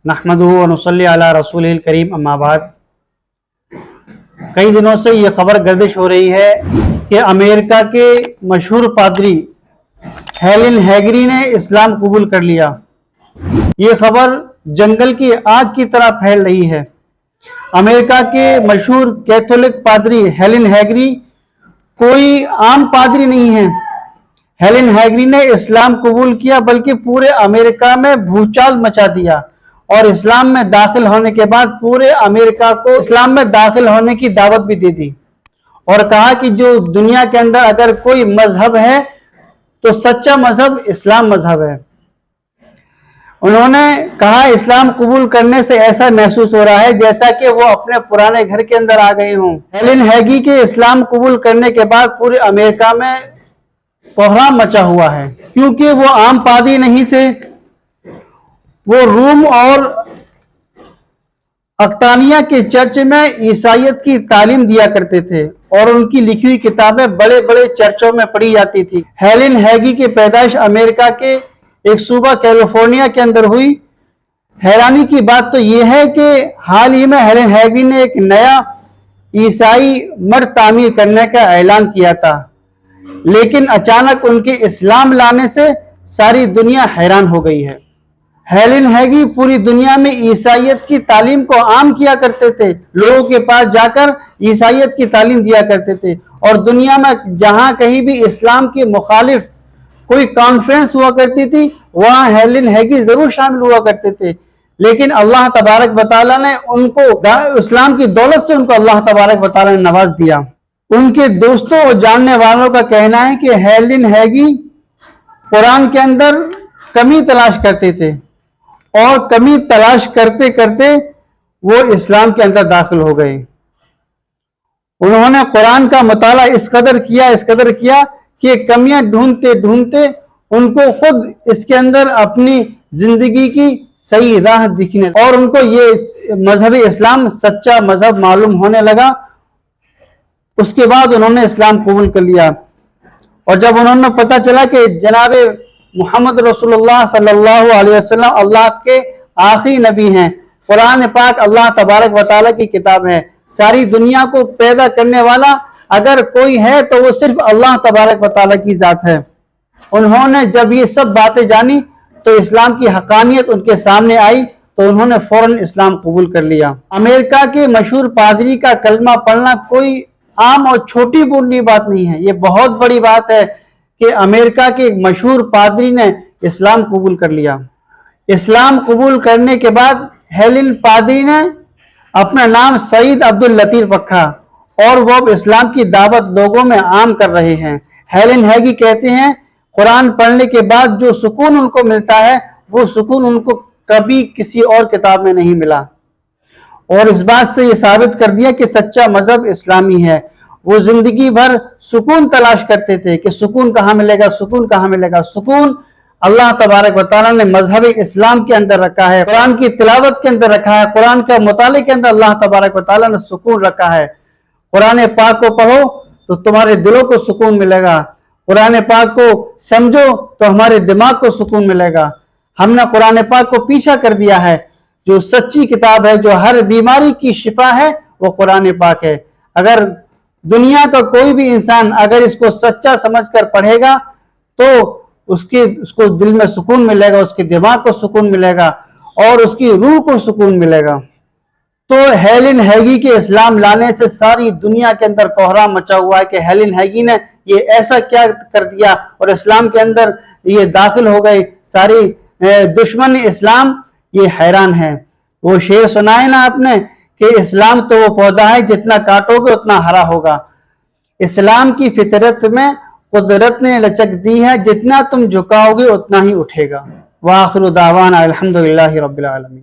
नहमदुहु व नुसल्ली अला रसूलिल करीम अम्मा बाद। कई दिनों से ये खबर गर्दिश हो रही है कि अमेरिका के मशहूर पादरी हेलेन हैगरी ने इस्लाम कबूल कर लिया। ये खबर जंगल की आग की तरह फैल रही है। अमेरिका के मशहूर कैथोलिक पादरी हेलेन हैगरी कोई आम पादरी नहीं है। हेलेन हैगरी ने इस्लाम कबूल किया, बल्कि पूरे अमेरिका में भूचाल मचा दिया और इस्लाम में दाखिल होने के बाद पूरे अमेरिका को इस्लाम में दाखिल होने की दावत भी दे दी और कहा कि जो दुनिया के अंदर अगर कोई मजहब है तो सच्चा मजहब इस्लाम मजहब है। उन्होंने कहा इस्लाम कबूल करने से ऐसा महसूस हो रहा है जैसा कि वो अपने पुराने घर के अंदर आ गए हों। हेलेन हैगरी के इस्लाम कबूल करने के बाद पूरे अमेरिका में कोहराम मचा हुआ है, क्योंकि वो आम पादरी नहीं थे। वो रूम और अक्तानिया के चर्च में ईसाइयत की तालीम दिया करते थे और उनकी लिखी हुई किताबें बड़े बड़े चर्चों में पढ़ी जाती थी। हेलेन हैगरी की पैदाइश अमेरिका के एक सूबा कैलिफोर्निया के अंदर हुई। हैरानी की बात तो यह है कि हाल ही में हेलेन हैगरी ने एक नया ईसाई मठ तामीर करने का ऐलान किया था, लेकिन अचानक उनके इस्लाम लाने से सारी दुनिया हैरान हो गई है। हेलेन हैगरी पूरी दुनिया में ईसाइयत की तालीम को आम किया करते थे, लोगों के पास जाकर ईसाइयत की तालीम दिया करते थे और दुनिया में जहां कहीं भी इस्लाम के मुखालिफ कोई कॉन्फ्रेंस हुआ करती थी वहां हेलेन हैगरी जरूर शामिल हुआ करते थे। लेकिन अल्लाह तबारक व तआला ने उनको इस्लाम की दौलत से उनको अल्लाह तबारक व तआला ने नवाज दिया। उनके दोस्तों और जानने वालों का कहना है कि हेलेन हैगरी कुरान के अंदर कमी तलाश करते थे और कमी तलाश करते करते वो इस्लाम के अंदर दाखिल हो गए। उन्होंने कुरान का मुताला इस कदर किया कि कमियां ढूंढते ढूंढते उनको खुद इसके अंदर अपनी जिंदगी की सही राह दिखने और उनको ये मजहब इस्लाम सच्चा मजहब मालूम होने लगा। उसके बाद उन्होंने इस्लाम कबूल कर लिया और जब उन्होंने पता चला कि जनाब मोहम्मद रसूलुल्लाह सल्लल्लाहु अलैहि वसल्लम अल्लाह के आखिरी नबी हैं, कुरान पाक अल्लाह तबारक व तआला की किताब है, सारी दुनिया को पैदा करने वाला अगर कोई है तो वो सिर्फ अल्लाह तबारक व तआला की जात है। उन्होंने जब ये सब बातें जानी तो इस्लाम की हकानियत उनके सामने आई तो उन्होंने फौरन इस्लाम कबूल कर लिया। अमेरिका के मशहूर पादरी का कलमा पढ़ना कोई आम और छोटी बोलनी बात नहीं है, ये बहुत बड़ी बात है कि अमेरिका के एक मशहूर पादरी ने इस्लाम कबूल कर लिया। इस्लाम कबूल करने के बाद हेलेन पादरी ने अपना नाम सईद अब्दुल लतीफ रखा और वो अब इस्लाम की दावत लोगों में आम कर रहे हैं। हेलेन हैगरी कहते हैं कुरान पढ़ने के बाद जो सुकून उनको मिलता है वो सुकून उनको कभी किसी और किताब में नहीं मिला और इस बात से ये साबित कर दिया कि सच्चा मजहब इस्लामी है। वो जिंदगी भर सुकून तलाश करते थे कि सुकून कहाँ मिलेगा, सुकून कहाँ मिलेगा। सुकून अल्लाह तबारक व तआला ने मजहब इस्लाम के अंदर रखा है, कुरान की तिलावत के अंदर रखा है, कुरान के मुताले के अंदर अल्लाह तबारक व तआला ने सुकून रखा है। कुरान पाक को पढ़ो तो तुम्हारे दिलों को सुकून मिलेगा, कुरान पाक को समझो तो हमारे दिमाग को सुकून मिलेगा। हमने कुरान पाक को पीछा कर दिया है। जो सच्ची किताब है, जो हर बीमारी की शिफा है, वो कुरान पाक है। अगर दुनिया का कोई भी इंसान अगर इसको सच्चा समझकर पढ़ेगा तो उसको दिल में सुकून मिलेगा, उसके दिमाग को सुकून मिलेगा और उसकी रूह को सुकून मिलेगा। तो हेलेन हैगरी के इस्लाम लाने से सारी दुनिया के अंदर कोहराम मचा हुआ है कि हेलेन हैगरी ने ये ऐसा क्या कर दिया और इस्लाम के अंदर ये दाखिल हो गए। सारी दुश्मन इस्लाम ये हैरान है। वो शेर सुनाए ना आपने कि इस्लाम तो वो पौधा है जितना काटोगे उतना हरा होगा। इस्लाम की फितरत में कुदरत ने लचक दी है, जितना तुम झुकाओगे उतना ही उठेगा। वाखिरु दावाना अल्हम्दुलिल्लाहि रब्बिल आलमीन।